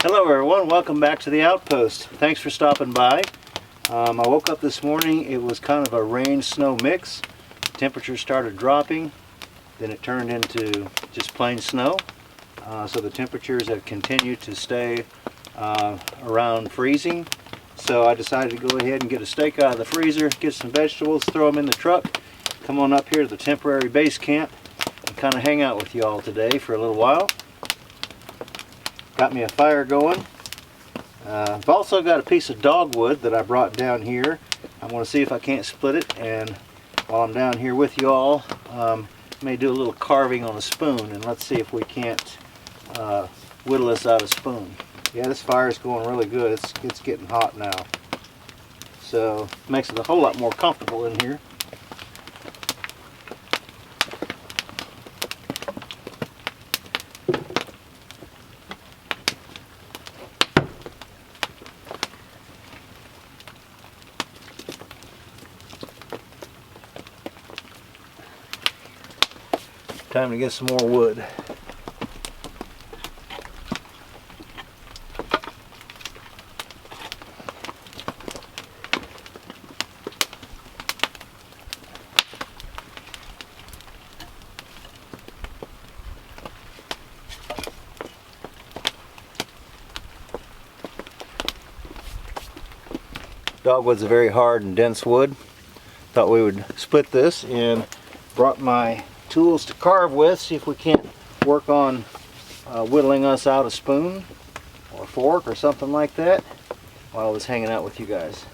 Hello everyone, welcome back to the Outpost. Thanks for stopping by. I woke up this morning, it was kind of a rain-snow mix. Temperatures started dropping, then it turned into just plain snow. So the temperatures have continued to stay around freezing. So I decided to go ahead and get a steak out of the freezer, get some vegetables, throw them in the truck, come on up here to the temporary base camp, and kind of hang out with you all today for a little while. Got me a fire going. I've also got a piece of dogwood that I brought down here. I'm going to see if I can't split it, and while I'm down here with you all, may do a little carving on a spoon, and let's see if we can't whittle this out a spoon. Yeah, this fire is going really good. It's getting hot now, so it makes it a whole lot more comfortable in here. Time to get some more wood. Dogwood's a very hard and dense wood. Thought we would split this, and brought my tools to carve with, see if we can't work on whittling us out a spoon or a fork or something like that while I was hanging out with you guys.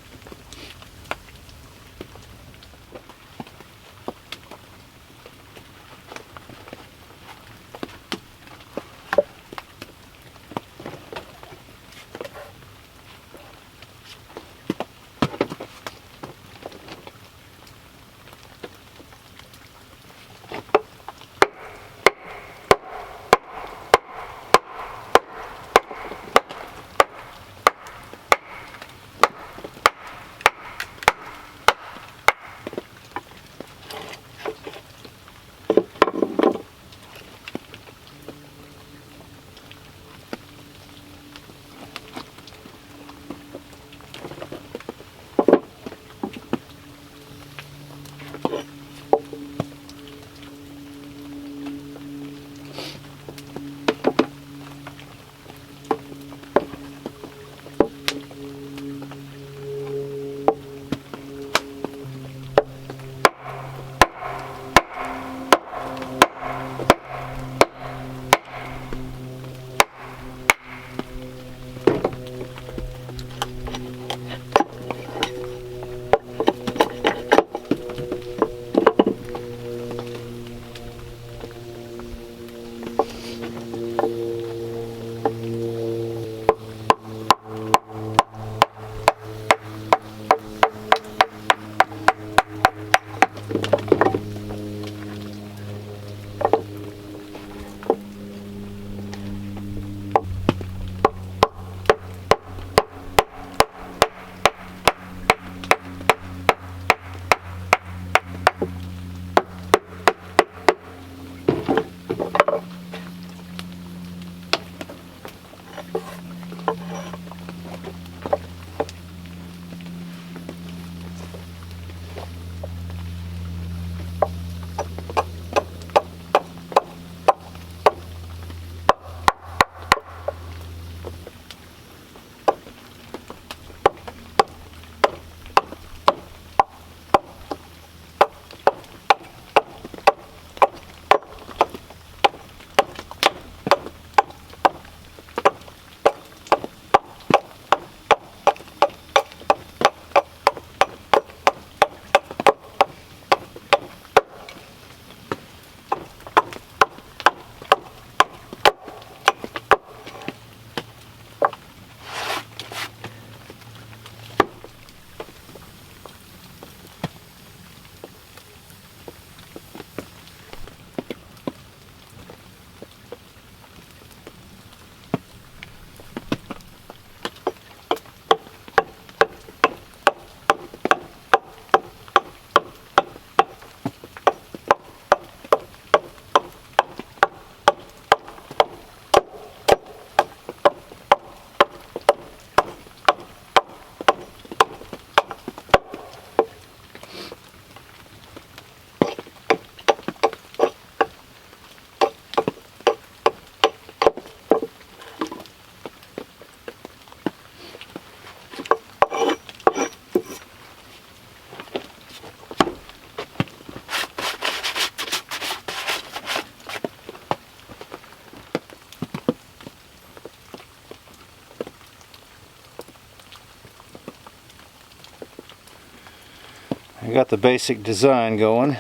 I got the basic design going.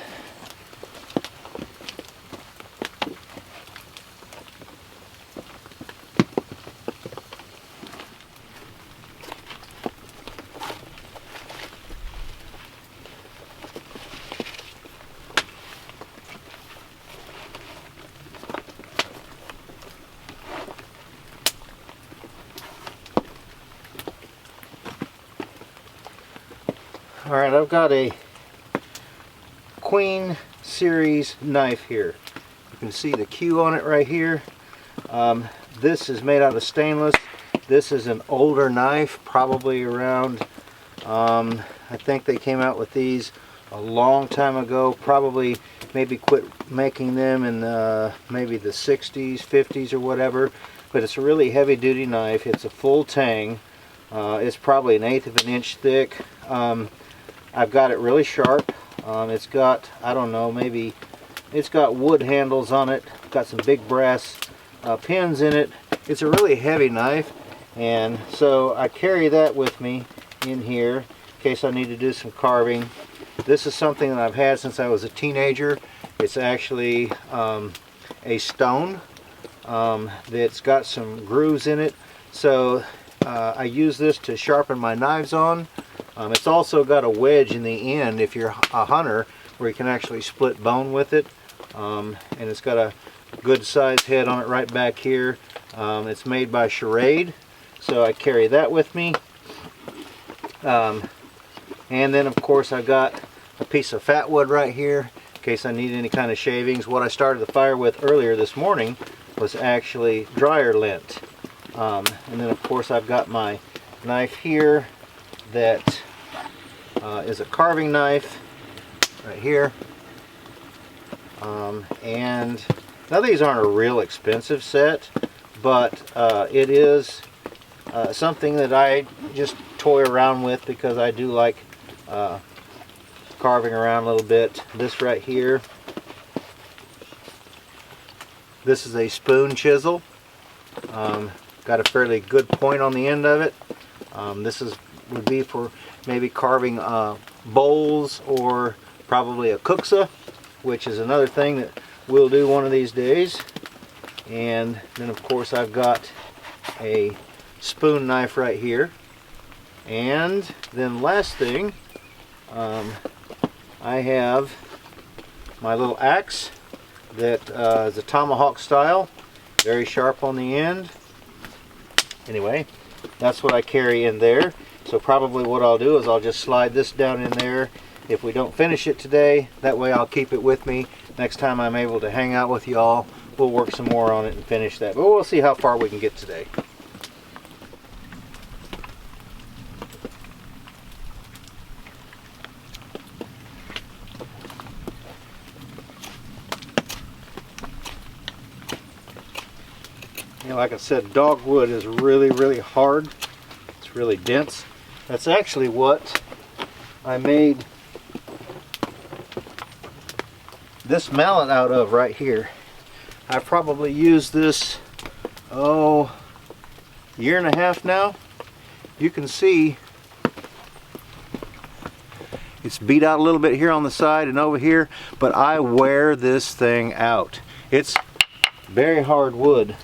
Alright, I've got a Queen series knife here. You can see the Q on it right here. This is made out of stainless. This is an older knife, probably around, I think they came out with these a long time ago, probably maybe quit making them in maybe the 60s, 50s or whatever, but it's a really heavy duty knife. It's a full tang. It's probably 1/8 of an inch thick. I've got it really sharp. It's got, I don't know, maybe it's got wood handles on it, got some big brass pins in it. It's a really heavy knife, and so I carry that with me in here in case I need to do some carving. This is something that I've had since I was a teenager. It's actually a stone that's got some grooves in it, so I use this to sharpen my knives on. It's also got a wedge in the end if you're a hunter, where you can actually split bone with it, and it's got a good sized head on it right back here. It's made by Charade, so I carry that with me. And then of course I've got a piece of fat wood right here in case I need any kind of shavings. What I started the fire with earlier this morning was actually dryer lint. And then of course I've got my knife here that is a carving knife right here. And now these aren't a real expensive set, but it is something that I just toy around with because I do like carving around a little bit. This right here, this is a spoon chisel. Got a fairly good point on the end of it. This would be for maybe carving bowls, or probably a cooksa, which is another thing that we'll do one of these days. And then of course I've got a spoon knife right here. And then last thing, I have my little axe that is a tomahawk style, very sharp on the end. Anyway, that's what I carry in there. So probably what I'll do is I'll just slide this down in there if we don't finish it today. That way I'll keep it with me. Next time I'm able to hang out with y'all, we'll work some more on it and finish that. But we'll see how far we can get today. You know, like I said, dogwood is really, really hard. It's really dense. That's actually what I made this mallet out of right here. I probably used this, a year and a half now. You can see it's beat out a little bit here on the side and over here, but I wear this thing out. It's very hard wood.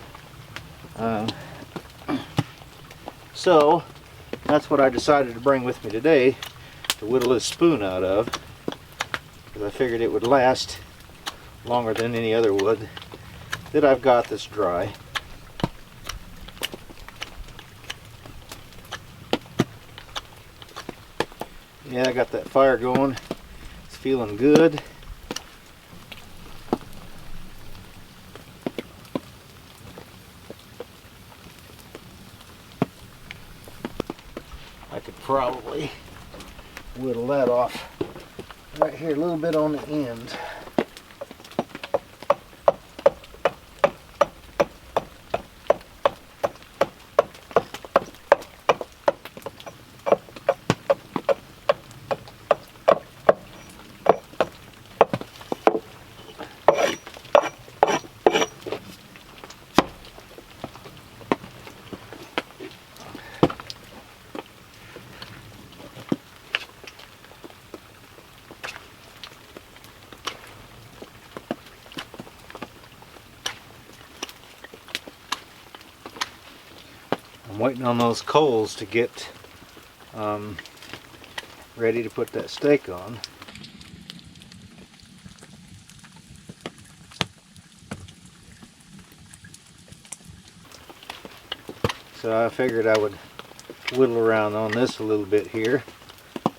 So that's what I decided to bring with me today to whittle this spoon out of, because I figured it would last longer than any other wood that I've got that's dry. Yeah, I got that fire going. It's feeling good. I could probably whittle that off right here a little bit on the end. I'm waiting on those coals to get ready to put that steak on. So I figured I would whittle around on this a little bit here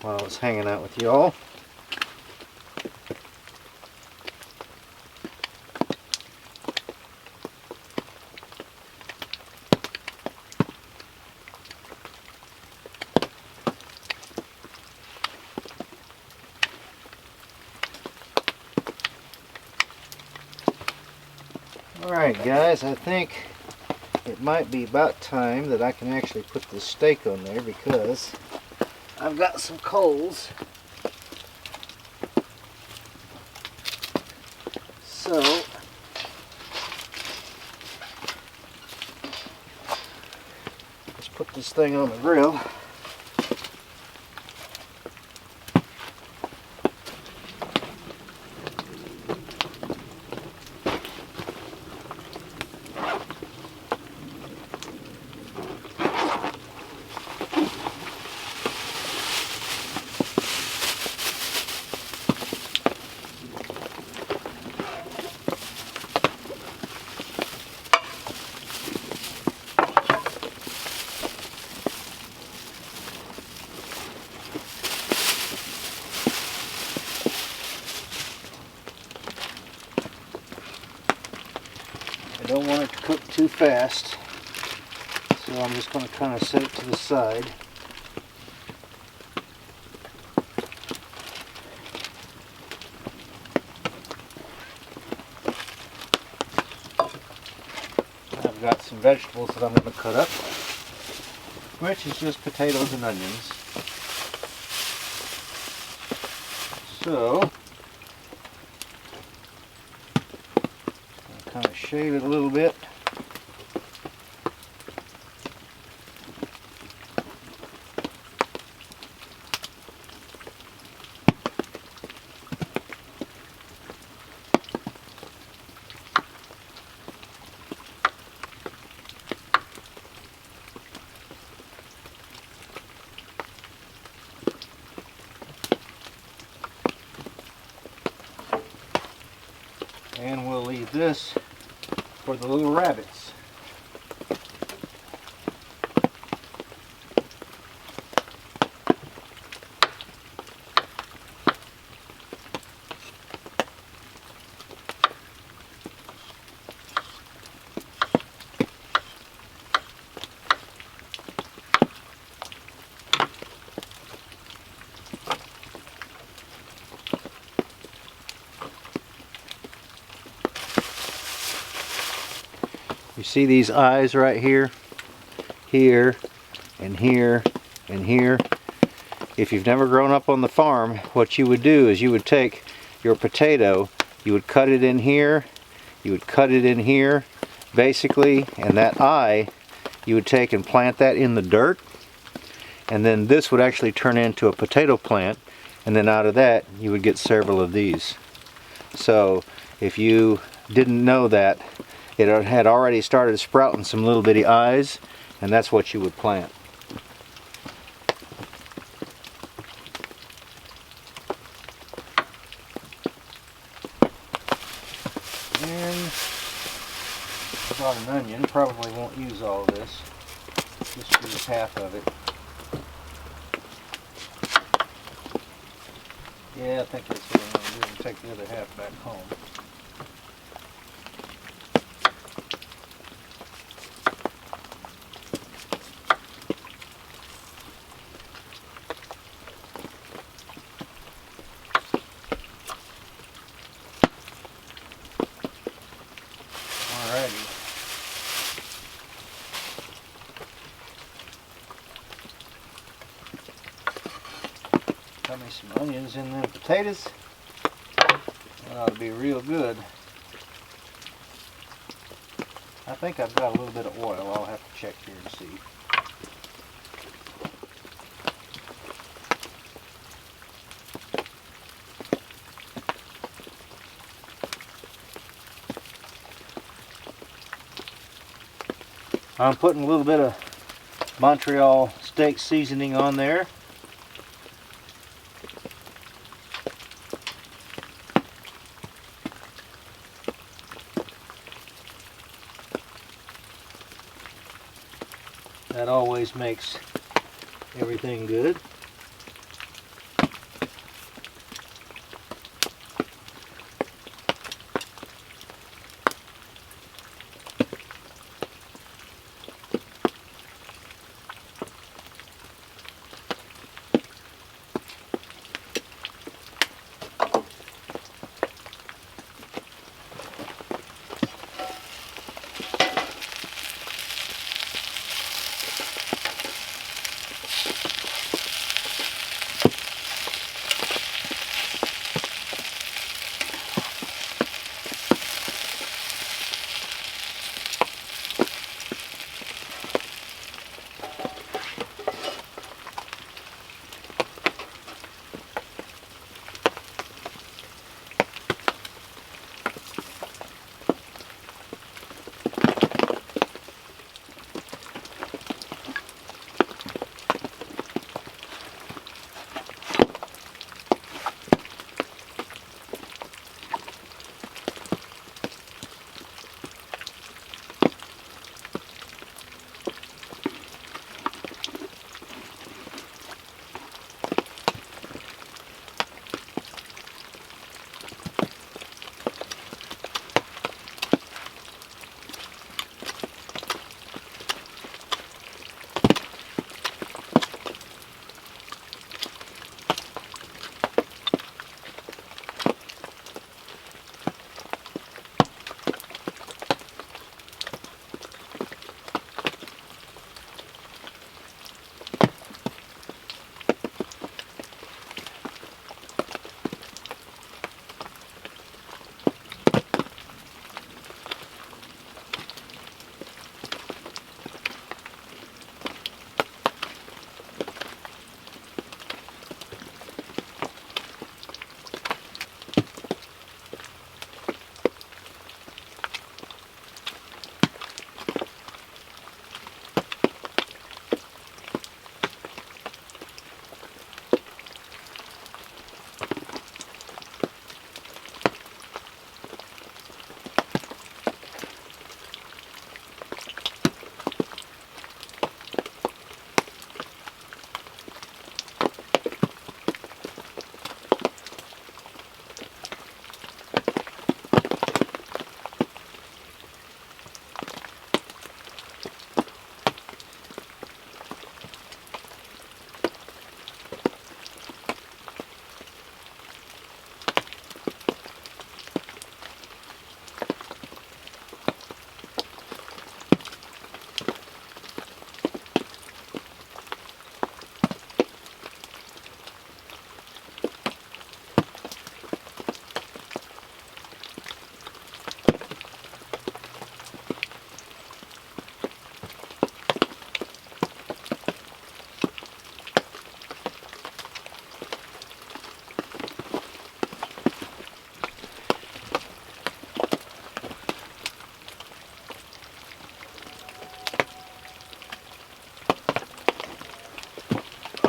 while I was hanging out with y'all. Alright guys, I think it might be about time that I can actually put this steak on there because I've got some coals. So let's put this thing on the grill. I don't want it to cook too fast, so I'm just going to kind of set it to the side. I've got some vegetables that I'm going to cut up, which is just potatoes and onions. So kind of shave it a little bit. And we'll leave this for the little rabbits. You see these eyes right here, here, and here, and here. If you've never grown up on the farm, what you would do is you would take your potato, you would cut it in here, you would cut it in here, basically, and that eye, you would take and plant that in the dirt, and then this would actually turn into a potato plant, and then out of that, you would get several of these. So, if you didn't know that, it had already started sprouting some little bitty eyes, and that's what you would plant. And about an onion, probably won't use all of this, just use half of it. Yeah, I think that's what I'm going to do, and take the other half back home. Cut me some onions in them potatoes. That ought to be real good. I think I've got a little bit of oil. I'll have to check here and see. I'm putting a little bit of Montreal steak seasoning on there. That always makes everything good.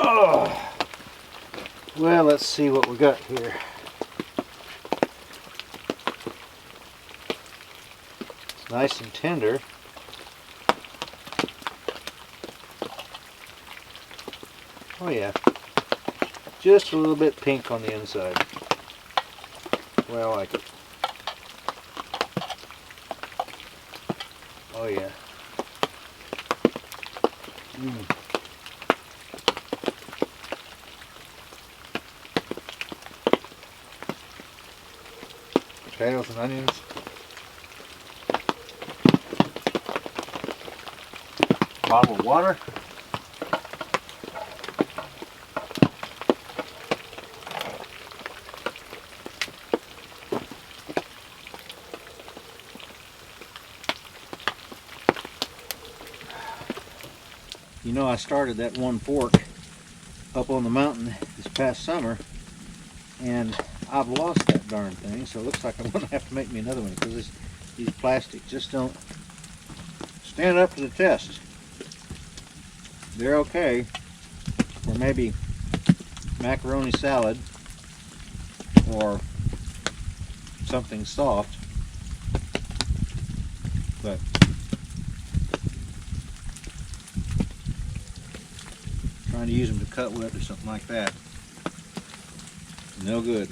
Oh, well, let's see what we got here. It's nice and tender. Oh yeah, just a little bit pink on the inside. Well, I like it. Oh yeah. Potatoes and onions. Bottle of water. You know, I started that one fork up on the mountain this past summer, and I've lost that darn thing, so it looks like I'm going to have to make me another one because these plastics just don't stand up to the test. They're okay for maybe macaroni salad or something soft, but trying to use them to cut with or something like that, no good.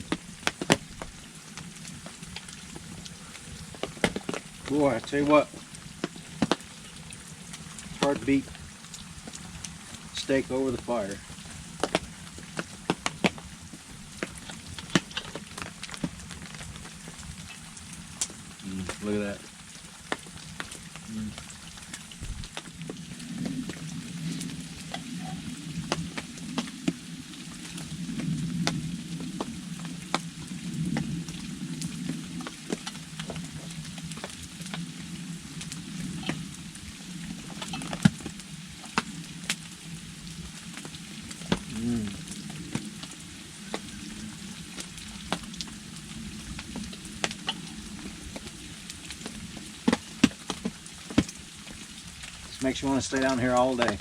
Boy, I tell you what, it's hard to beat steak over the fire. Look at that. This makes you want to stay down here all day.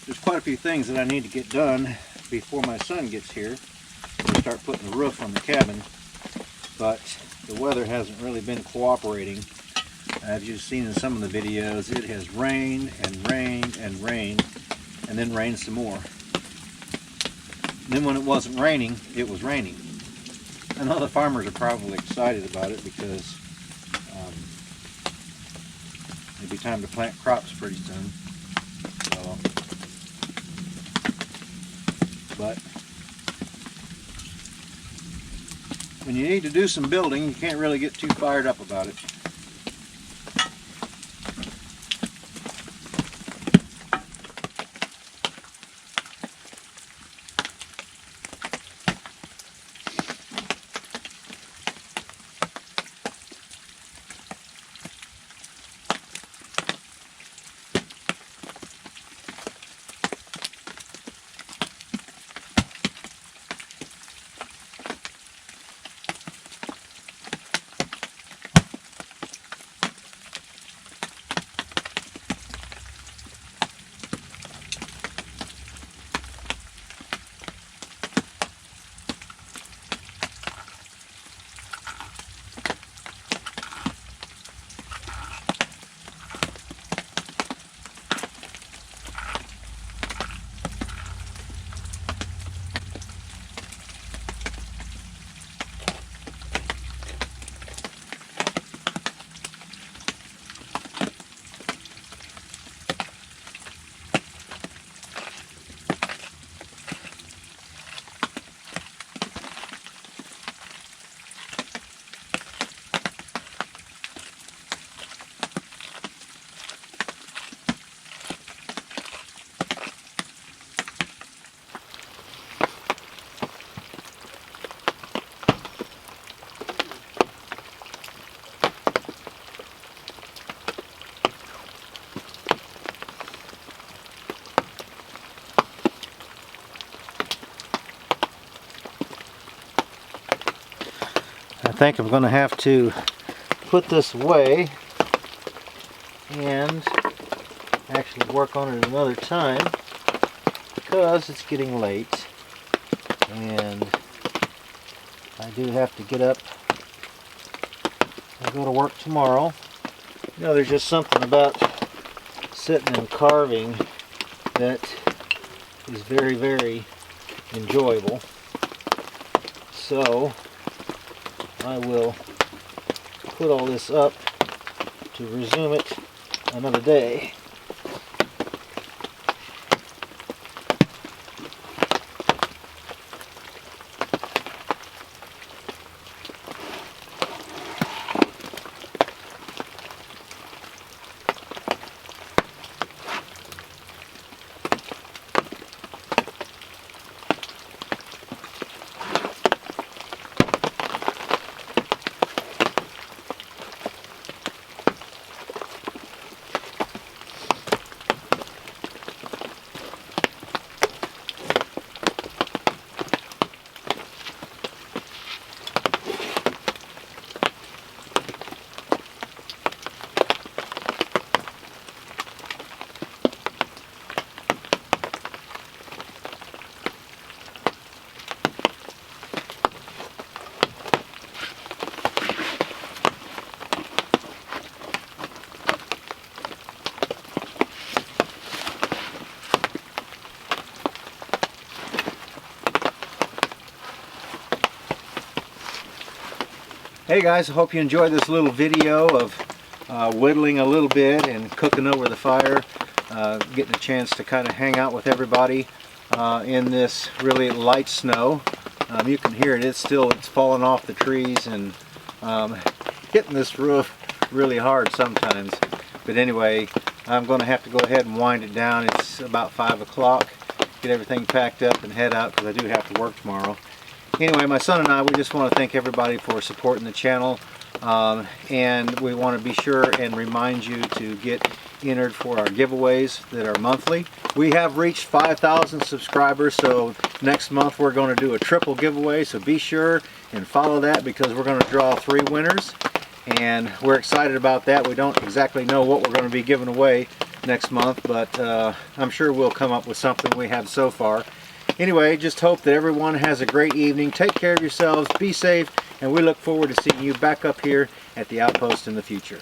There's quite a few things that I need to get done before my son gets here. We start putting the roof on the cabin, but the weather hasn't really been cooperating. As you've seen in some of the videos, it has rained and rained and rained, and then rained some more. And then when it wasn't raining, it was raining. I know the farmers are probably excited about it because it'll be time to plant crops pretty soon. So, but when you need to do some building, you can't really get too fired up about it. I think I'm going to have to put this away and actually work on it another time because it's getting late and I do have to get up and go to work tomorrow. You know, there's just something about sitting and carving that is very, very enjoyable. So I will put all this up to resume it another day. Hey guys, I hope you enjoyed this little video of whittling a little bit and cooking over the fire, getting a chance to kind of hang out with everybody in this really light snow. You can hear it, it's falling off the trees and hitting this roof really hard sometimes. But anyway, I'm going to have to go ahead and wind it down. It's about 5 o'clock. Get everything packed up and head out because I do have to work tomorrow. Anyway, my son and I, we just want to thank everybody for supporting the channel, and we want to be sure and remind you to get entered for our giveaways that are monthly. We have reached 5,000 subscribers, so next month we're going to do a triple giveaway, so be sure and follow that because we're going to draw 3 winners, and we're excited about that. We don't exactly know what we're going to be giving away next month, but I'm sure we'll come up with something we have so far. Anyway, just hope that everyone has a great evening. Take care of yourselves, be safe, and we look forward to seeing you back up here at the outpost in the future.